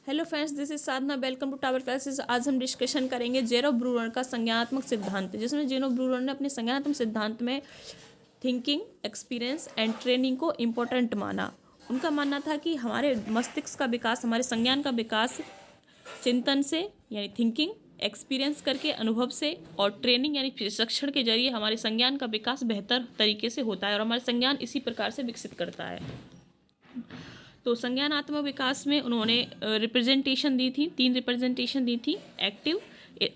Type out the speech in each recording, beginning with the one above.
Hello friends, this is Sadhana. Welcome to tower classes. आज हम discussion करेंगे जेरो ब्रूनर का संज्ञानात्मक सिद्धांत, जिसमें जेरो ब्रूनर ने अपने संज्ञानात्मक सिद्धांत में थिंकिंग, एक्सपीरियंस एंड ट्रेनिंग को इम्पोर्टेंट माना। उनका मानना था कि हमारे मस्तिष्क का विकास, हमारे संज्ञान का विकास चिंतन से यानी थिंकिंग, एक्सपीरियंस करके, अनुभव से, और ट्रेनिंग यानी प्रशिक्षण के जरिए हमारे संज्ञान का विकास बेहतर तरीके से होता है और हमारे संज्ञान इसी प्रकार से विकसित करता है। तो संज्ञानात्मक विकास में उन्होंने रिप्रेजेंटेशन दी थी, 3 रिप्रेजेंटेशन दी थी: active,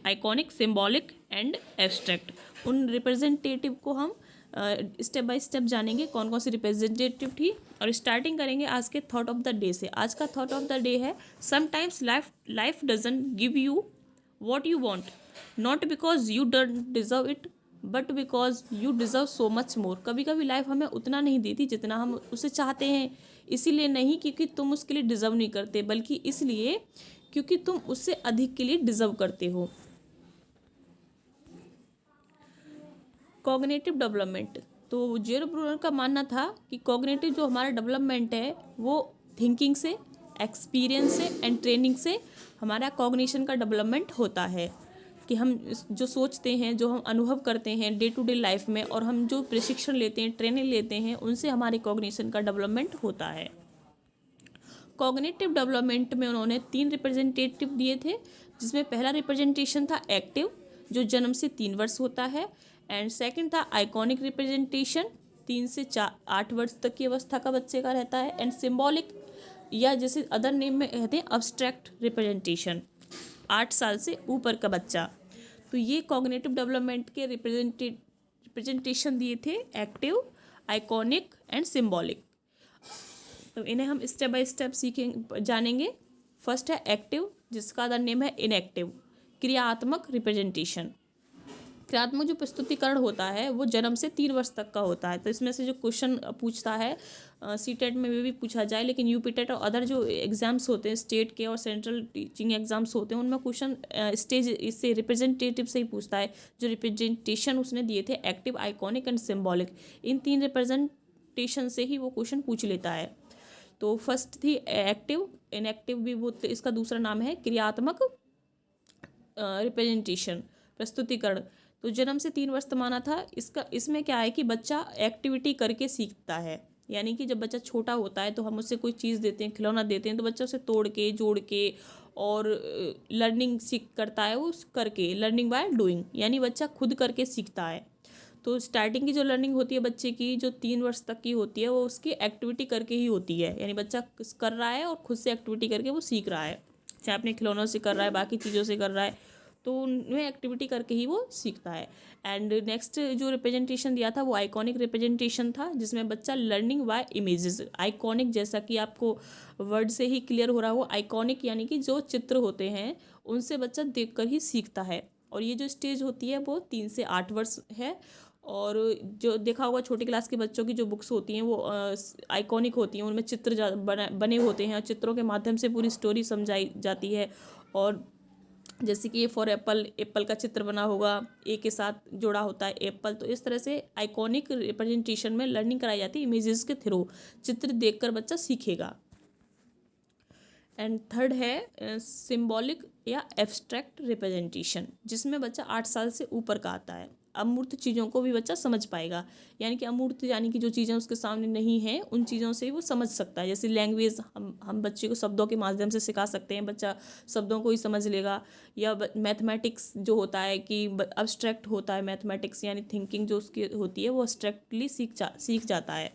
iconic, symbolic and abstract. उन रिप्रेजेंटेटिव को हम स्टेप बाय स्टेप जानेंगे कौन कौन सी रिप्रेजेंटेटिव थी। और स्टार्टिंग करेंगे आज के थॉट ऑफ द डे से। आज का थॉट ऑफ द डे है: sometimes life doesn't give you what you want, not because you don't deserve it but because you deserve so much more. कभी कभी लाइफ हमें उतना नहीं देती जितना हम उसे चाहते हैं, इसीलिए नहीं क्योंकि तुम उसके लिए डिज़र्व नहीं करते, बल्कि इसलिए क्योंकि तुम उससे अधिक के लिए डिज़र्व करते हो। Cognitive development. तो जेरो ब्रूनर का मानना था कि कॉग्निटिव जो हमारा डेवलपमेंट है वो थिंकिंग से, एक्सपीरियंस से एंड ट्रेनिंग से हमारा कॉग्निशन का डेवलपमेंट होता है। कि हम जो सोचते हैं, जो हम अनुभव करते हैं डे टू डे लाइफ में, और हम जो प्रशिक्षण लेते हैं, ट्रेनिंग लेते हैं, उनसे हमारे कॉग्निशन का डेवलपमेंट होता है। कॉग्निटिव डेवलपमेंट में उन्होंने 3 रिप्रेजेंटेटिव दिए थे, जिसमें पहला रिप्रेजेंटेशन था एक्टिव, जो जन्म से 3 वर्ष होता है, एंड सेकंड था आइकॉनिक रिप्रेजेंटेशन, 3 से 8 वर्ष तक की अवस्था का बच्चे का रहता है, एंड सिंबॉलिक या जैसे अदर नेम में कहते हैं अब्स्ट्रैक्ट रिप्रेजेंटेशन, 8 साल से ऊपर का बच्चा। तो ये कॉग्निटिव डेवलपमेंट के रिप्रेजेंटेशन दिए थे: एक्टिव, आइकॉनिक एंड सिंबॉलिक। तो इन्हें हम स्टेप बाय स्टेप जानेंगे। फर्स्ट है एक्टिव, जिसका अदर नेम है इनएक्टिव, क्रियात्मक रिप्रेजेंटेशन। क्रियात्मक जो प्रस्तुतिकरण होता है वो जन्म से 3 वर्ष तक का होता है। तो इसमें से जो क्वेश्चन पूछता है, सीटेट में भी पूछा जाए, लेकिन यूपीटेट और अदर जो एग्जाम्स होते हैं स्टेट के और सेंट्रल टीचिंग एग्जाम्स होते हैं, उनमें क्वेश्चन स्टेज इससे रिप्रेजेंटेटिव से ही पूछता है। जो रिप्रेजेंटेशन उसने दिए थे active, iconic and symbolic, in 3 representation से ही वो क्वेश्चन पूछ लेता है। तो फर्स्ट थी एक्टिव, इनएक्टिव भी वो इसका दूसरा नाम है क्रियात्मक रिप्रेजेंटेशन, प्रस्तुतिकरण। तो जन्म से 3 वर्ष तक माना था। इसमें क्या है कि बच्चा एक्टिविटी करके सीखता है, यानी कि जब बच्चा छोटा होता है तो हम उससे कोई चीज़ देते हैं, खिलौना देते हैं, तो बच्चा उसे तोड़ के, जोड़ के और लर्निंग सीख करता है, वो करके, लर्निंग बाय डूइंग, यानी बच्चा खुद करके सीखता है। तो स्टार्टिंग की जो लर्निंग होती है बच्चे की, जो 3 वर्ष तक की होती है, वो उसकी एक्टिविटी करके ही होती है, यानी बच्चा कर रहा है और खुद से एक्टिविटी करके वो सीख रहा है, चाहे अपने खिलौनों से कर रहा है, बाकी चीज़ों से कर रहा है, तो उनमें एक्टिविटी करके ही वो सीखता है। एंड नेक्स्ट जो रिप्रेजेंटेशन दिया था वो आइकॉनिक रिप्रेजेंटेशन था, जिसमें बच्चा लर्निंग बाय इमेजेस। आइकॉनिक जैसा कि आपको वर्ड से ही क्लियर हो रहा हो, आइकॉनिक यानी कि जो चित्र होते हैं उनसे बच्चा देखकर ही सीखता है। और ये जो स्टेज होती है वो 3 से 8 वर्ष है। और जो देखा होगा छोटी क्लास के बच्चों की जो बुक्स होती हैं वो आइकॉनिक होती हैं, उनमें चित्र बने होते हैं और चित्रों के माध्यम से पूरी स्टोरी समझाई जाती है। और जैसे कि ए फॉर एप्पल, एप्पल का चित्र बना होगा, ए के साथ जुड़ा होता है एप्पल। तो इस तरह से आइकॉनिक रिप्रेजेंटेशन में लर्निंग कराई जाती है इमेजेस के थ्रू, चित्र देखकर बच्चा सीखेगा। एंड थर्ड है सिंबॉलिक या एब्स्ट्रैक्ट रिप्रेजेंटेशन, जिसमें बच्चा 8 साल से ऊपर का आता है। अमूर्त चीज़ों को भी बच्चा समझ पाएगा, यानी कि अमूर्त यानी कि जो चीज़ें उसके सामने नहीं हैं उन चीज़ों से वो समझ सकता है। जैसे लैंग्वेज, हम बच्चे को शब्दों के माध्यम से सिखा सकते हैं, बच्चा शब्दों को ही समझ लेगा। या मैथमेटिक्स जो होता है कि अब्स्ट्रैक्ट होता है मैथमेटिक्स, यानी थिंकिंग जो उसकी होती है वो अब्स्ट्रैक्टली सीख जाता है।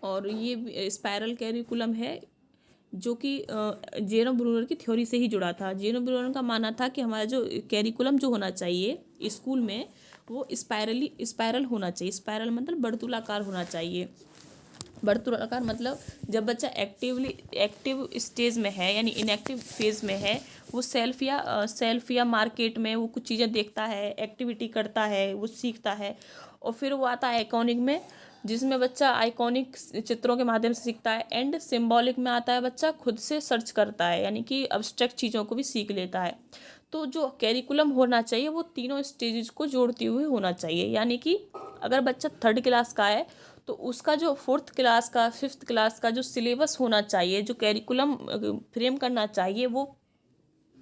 और ये स्पायरल कैरिकुलम है जो कि जेरो ब्रूनर की थ्योरी से ही जुड़ा था। जेरो ब्रूनर का मानना था कि हमारा जो कैरिकुलम जो होना चाहिए स्कूल में वो स्पायरल होना चाहिए। स्पायरल मतलब वर्तुलाकार होना चाहिए। वर्तुलाकार मतलब जब बच्चा एक्टिव स्टेज में है यानी इनएक्टिव फेज में है, वो सेल्फ या मार्केट में वो कुछ चीज़ें देखता है, एक्टिविटी करता है, वो सीखता है। और फिर वो आता है आइकॉनिक में, जिसमें बच्चा आइकॉनिक चित्रों के माध्यम से सीखता है। एंड सिंबॉलिक में आता है बच्चा खुद से सर्च करता है, यानी कि अब्स्ट्रैक्ट चीज़ों को भी सीख लेता है। तो जो कैरिकुलम होना चाहिए वो तीनों स्टेजेस को जोड़ते हुए होना चाहिए। यानी कि अगर बच्चा 3rd क्लास का है तो उसका जो 4th क्लास का 5th क्लास का जो सिलेबस होना चाहिए, जो कैरिकुलम फ्रेम करना चाहिए, वो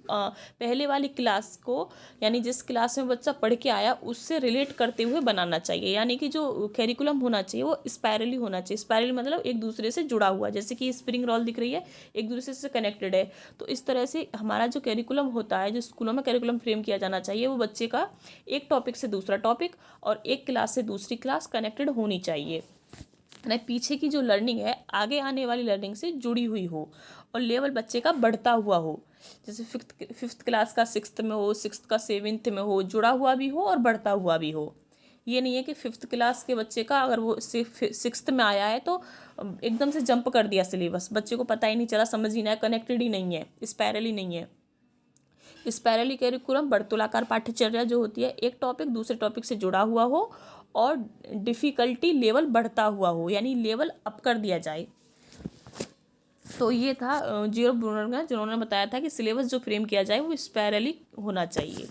पहले वाली क्लास को, यानी जिस क्लास में बच्चा पढ़ के आया उससे रिलेट करते हुए बनाना चाहिए। यानी कि जो कैरिकुलम होना चाहिए वो स्पायरली होना चाहिए। स्पायरली मतलब एक दूसरे से जुड़ा हुआ, जैसे कि स्प्रिंग रोल दिख रही है, एक दूसरे से कनेक्टेड है। तो इस तरह से हमारा जो कैरिकुलम होता है, जो स्कूलों में कैरिकुलम फ्रेम किया जाना चाहिए, वो बच्चे का एक टॉपिक से दूसरा टॉपिक और एक क्लास से दूसरी क्लास कनेक्टेड होनी चाहिए। ना पीछे की जो लर्निंग है आगे आने वाली लर्निंग से जुड़ी हुई हो और लेवल बच्चे का बढ़ता हुआ हो। जैसे फिफ्थ क्लास का 6th में हो, 6th का 7th में हो, जुड़ा हुआ भी हो और बढ़ता हुआ भी हो। ये नहीं है कि 5th क्लास के बच्चे का अगर वो 6th में आया है तो एकदम से जंप कर दिया सिलेबस, बच्चे को पता ही नहीं चला, समझ ही नहीं आया, कनेक्टेड ही नहीं है, स्पायरल ही नहीं है। स्पायरली कैरिकुलम वर्तुलाकार पाठ्यचर्या जो होती है, एक टॉपिक दूसरे टॉपिक से जुड़ा हुआ हो और डिफ़िकल्टी लेवल बढ़ता हुआ हो, यानी लेवल अप कर दिया जाए। तो ये था जीरो ब्रूनर का, जिन्होंने बताया था कि सिलेबस जो फ्रेम किया जाए वो स्पायरली होना चाहिए।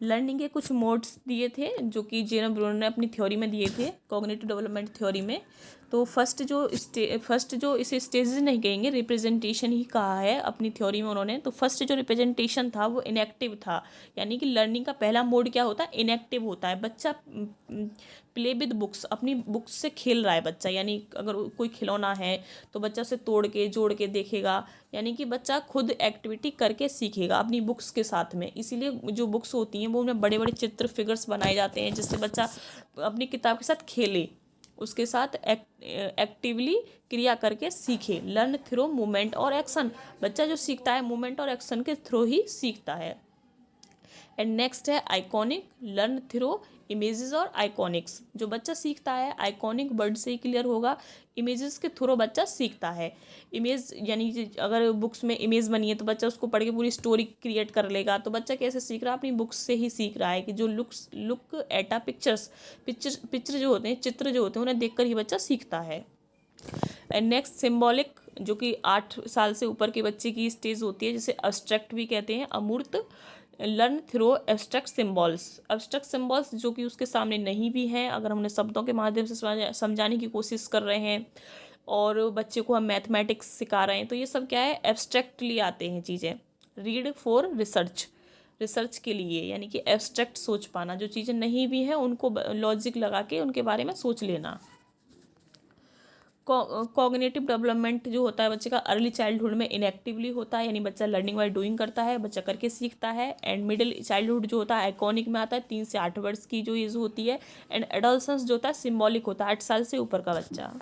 लर्निंग के कुछ मोड्स दिए थे जो कि जेरम ब्रूनर ने अपनी थ्योरी में दिए थे, कॉग्निटिव डेवलपमेंट थ्योरी में। तो फर्स्ट जो इसे स्टेजेस नहीं कहेंगे, रिप्रेजेंटेशन ही कहा है अपनी थ्योरी में उन्होंने। तो फर्स्ट जो रिप्रेजेंटेशन था वो इनएक्टिव था, यानी कि लर्निंग का पहला मोड क्या होता है, इनएक्टिव होता है। बच्चा प्ले विद बुक्स, अपनी बुक्स से खेल रहा है बच्चा, यानी अगर कोई खिलौना है तो बच्चा उसे तोड़ के जोड़ के देखेगा, यानी कि बच्चा खुद एक्टिविटी करके सीखेगा अपनी बुक्स के साथ में। इसीलिए जो बुक्स होती हैं वो उनमें बड़े बड़े चित्र फिगर्स बनाए जाते हैं जिससे बच्चा अपनी किताब के साथ खेले, उसके साथ एक्टिवली क्रिया करके सीखे। लर्न थ्रू मूवमेंट और एक्शन, बच्चा जो सीखता है मूवमेंट और एक्शन के थ्रू ही सीखता है। एंड नेक्स्ट है आइकॉनिक, लर्न थ्रू इमेजेस और आइकॉनिक्स। जो बच्चा सीखता है आइकॉनिक वर्ड से ही क्लियर होगा, इमेजेस के थ्रू बच्चा सीखता है। इमेज यानी अगर बुक्स में इमेज बनी है तो बच्चा उसको पढ़ के पूरी स्टोरी क्रिएट कर लेगा। तो बच्चा कैसे सीख रहा है, अपनी बुक्स से ही सीख रहा है कि जो लुक एट आ पिक्चर जो होते हैं, चित्र जो होते हैं, उन्हें देखकर ही बच्चा सीखता है। एंड नेक्स्ट सिम्बॉलिक, जो कि 8 साल से ऊपर के बच्चे की स्टेज होती है, जिसे अब्स्ट्रैक्ट भी कहते हैं, अमूर्त। Learn through abstract symbols, abstract symbols जो कि उसके सामने नहीं भी हैं, अगर हमने शब्दों के माध्यम से समझाने की कोशिश कर रहे हैं और बच्चे को हम मैथमेटिक्स सिखा रहे हैं, तो ये सब क्या है, एब्स्ट्रैक्टली आते हैं चीज़ें। रीड फॉर रिसर्च, रिसर्च के लिए, यानी कि एब्स्ट्रैक्ट सोच पाना, जो चीज़ें नहीं भी हैं उनको लॉजिक लगा के उनके बारे में सोच लेना। कॉग्निटिव डेवलपमेंट जो होता है बच्चे का अर्ली चाइल्डहुड में इनएक्टिवली होता है, यानी बच्चा लर्निंग बाय डूइंग करता है, बच्चा करके सीखता है। एंड मिडिल चाइल्डहुड जो होता है आइकॉनिक में आता है, 3 से 8 वर्ष की जो एज होती है। एंड एडोलसेंस जो होता है सिम्बॉलिक होता है, 8 साल से ऊपर का बच्चा।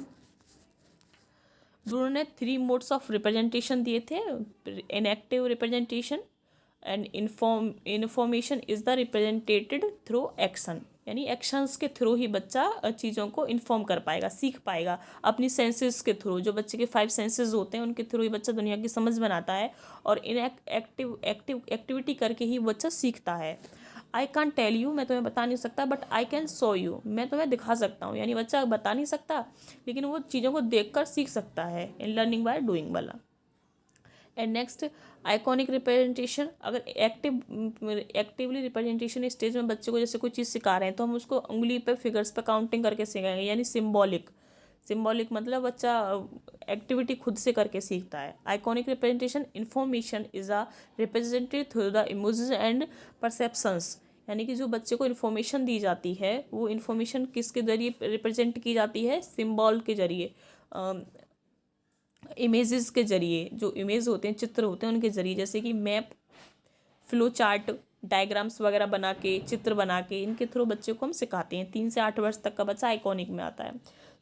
ब्रूनर ने 3 मोड्स ऑफ रिप्रेजेंटेशन दिए थे, inactive representation and information is the represented through action, यानी एक्शंस के थ्रू ही बच्चा चीज़ों को इन्फॉर्म कर पाएगा, सीख पाएगा अपनी सेंसेस के थ्रू। जो बच्चे के 5 सेंसेस होते हैं उनके थ्रू ही बच्चा दुनिया की समझ बनाता है और एक्टिविटी करके ही बच्चा सीखता है। आई कान टेल यू, मैं तुम्हें बता नहीं सकता, but I can show you, मैं तुम्हें दिखा सकता हूँ, यानी बच्चा बता नहीं सकता लेकिन वो चीज़ों को देख कर सीख सकता है, इन लर्निंग बाय डूइंग वाला। एंड नेक्स्ट आइकॉनिक रिप्रेजेंटेशन, अगर एक्टिवली रिप्रेजेंटेशन स्टेज में बच्चे को जैसे कोई चीज़ सिखा रहे हैं तो हम उसको उंगली पे फिगर्स पे काउंटिंग करके सिखाएंगे, यानी सिम्बॉलिक मतलब बच्चा एक्टिविटी खुद से करके सीखता है। Iconic representation information is a represented through the emotions and perceptions, यानी कि जो बच्चे को इन्फॉर्मेशन दी जाती है वो इन्फॉर्मेशन किसके जरिए रिप्रेजेंट की जाती है, सिम्बॉल के जरिए, इमेजेस के जरिए। जो इमेज होते हैं, चित्र होते हैं, उनके जरिए, जैसे कि मैप, फ्लो चार्ट, डायग्राम्स वगैरह बना के, चित्र बना के, इनके थ्रू बच्चे को हम सिखाते हैं। 3 से 8 वर्ष तक का बच्चा आइकॉनिक में आता है।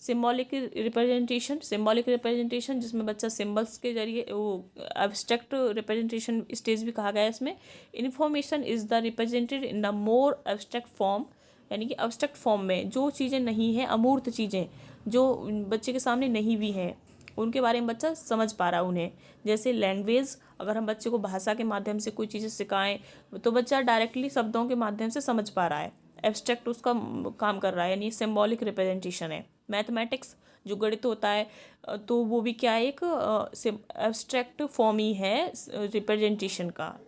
सिम्बॉलिक रिप्रेजेंटेशन जिसमें बच्चा सिम्बल्स के जरिए, वो एब्स्ट्रैक्ट रिप्रेजेंटेशन स्टेज भी कहा गया है इसमें। Information is the represented in the more abstract form, यानी कि एब्स्ट्रैक्ट फॉर्म में जो चीज़ें नहीं हैं, अमूर्त चीज़ें जो बच्चे के सामने नहीं भी हैं, उनके बारे में बच्चा समझ पा रहा है उन्हें। जैसे लैंग्वेज, अगर हम बच्चे को भाषा के माध्यम से कोई चीज़ें सिखाएं तो बच्चा डायरेक्टली शब्दों के माध्यम से समझ पा रहा है, एब्स्ट्रैक्ट उसका काम कर रहा है, यानी सिम्बॉलिक रिप्रेजेंटेशन है। मैथमेटिक्स जो गणित होता है तो वो भी क्या है, एक एब्स्ट्रैक्ट फॉर्म ही है रिप्रेजेंटेशन का।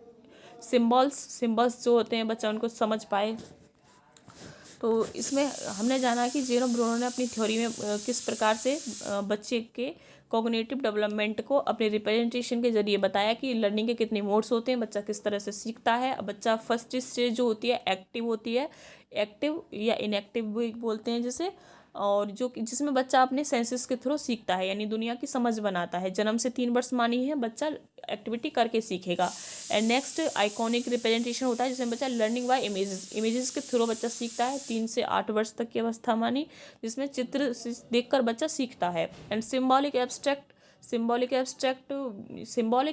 सिम्बल्स जो होते हैं बच्चा उनको समझ पाए। तो इसमें हमने जाना कि जेरो ब्रूनो ने अपनी थ्योरी में किस प्रकार से बच्चे के कॉग्निटिव डेवलपमेंट को अपने रिप्रेजेंटेशन के जरिए बताया कि लर्निंग के कितने मोड्स होते हैं, बच्चा किस तरह से सीखता है। बच्चा फर्स्ट स्टेज जो होती है एक्टिव होती है, एक्टिव या इनएक्टिव भी बोलते हैं जिसे, और जो जिसमें बच्चा अपने सेंसेस के थ्रू सीखता है, यानी दुनिया की समझ बनाता है। जन्म से 3 वर्ष मानी है बच्चा एक्टिविटी करके सीखेगा। एंड नेक्स्ट आइकॉनिक रिप्रेजेंटेशन होता है जिसमें बच्चा लर्निंग बाय इमेजेस के थ्रू बच्चा सीखता है, 3 से 8 वर्ष तक की अवस्था मानी, जिसमें चित्र देखकर बच्चा सीखता है। एंड सिम्बॉलिक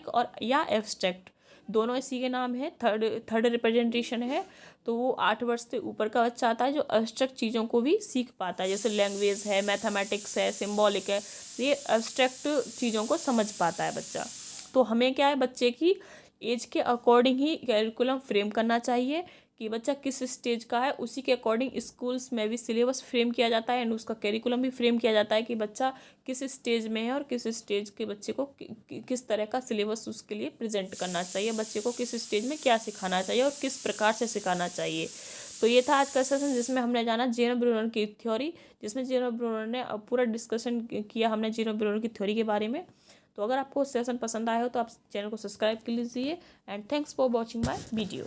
और या एब्स्ट्रैक्ट दोनों इसी के नाम है। थर्ड रिप्रेजेंटेशन है, तो वो 8 वर्ष से ऊपर का बच्चा आता है जो एब्स्ट्रैक्ट चीज़ों को भी सीख पाता है, जैसे लैंग्वेज है, मैथमेटिक्स है, सिम्बॉलिक है, ये एब्स्ट्रैक्ट चीज़ों को समझ पाता है बच्चा। तो हमें क्या है, बच्चे की एज के अकॉर्डिंग ही कैरिकुलम फ्रेम करना चाहिए कि बच्चा किस स्टेज का है, उसी के अकॉर्डिंग स्कूल्स में भी सिलेबस फ्रेम किया जाता है एंड उसका कैरिकुलम भी फ्रेम किया जाता है कि बच्चा किस स्टेज में है और किस स्टेज के बच्चे को किस तरह का सिलेबस उसके लिए प्रेजेंट करना चाहिए, बच्चे को किस स्टेज में क्या सिखाना चाहिए और किस प्रकार से सिखाना चाहिए। तो ये था आज का सेशन जिसमें हमने जाना जेरो ब्रूनर की थ्योरी, जिसमें जेरो ब्रूनर ने पूरा डिस्कशन किया हमने जेरो ब्रूनर की थ्योरी के बारे में। तो अगर आपको सेशन पसंद आया हो तो आप चैनल को सब्सक्राइब कर लीजिए and thanks for watching my video.